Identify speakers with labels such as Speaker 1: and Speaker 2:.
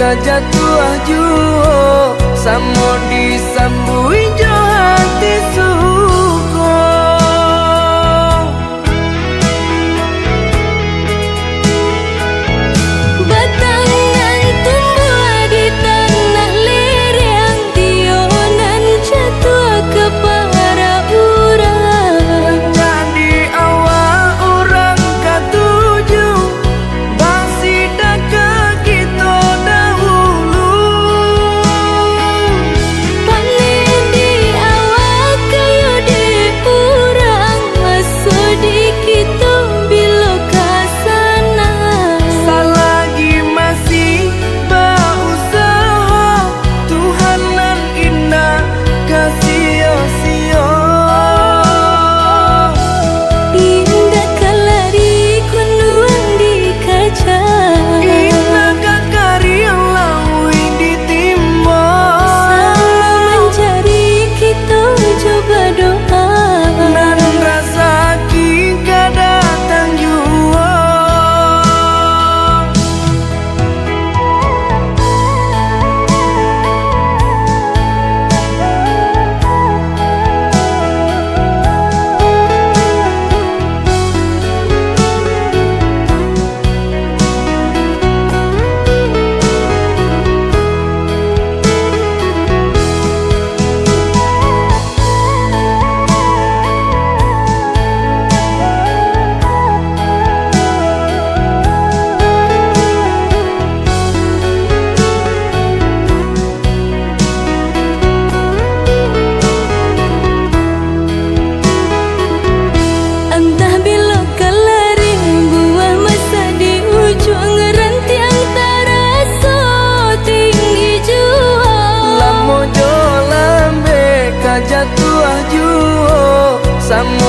Speaker 1: kajatuh juo samo disambui jo hati suko.
Speaker 2: Batangan tumbuh di tanah lereng, tionan jatuh ke para urang.
Speaker 1: Jadi awal orang katuju basida ke kita dahulu.
Speaker 2: Panen di awal kayu di urang, masuk di kita bila kasana.
Speaker 1: Selagi masih berusaha, Tuhanan indah kasih-sia.
Speaker 2: Indah kalari kunduang di kaca,
Speaker 1: Indah kakari lawi ditimba.
Speaker 2: sama mencari kita coba doa.
Speaker 1: Dan rasa kita datang jua.
Speaker 2: Entah bila kalari buah masa di ujung rantiang terasa tinggi jua.
Speaker 1: Lamo jo lambe kajatuh juo samo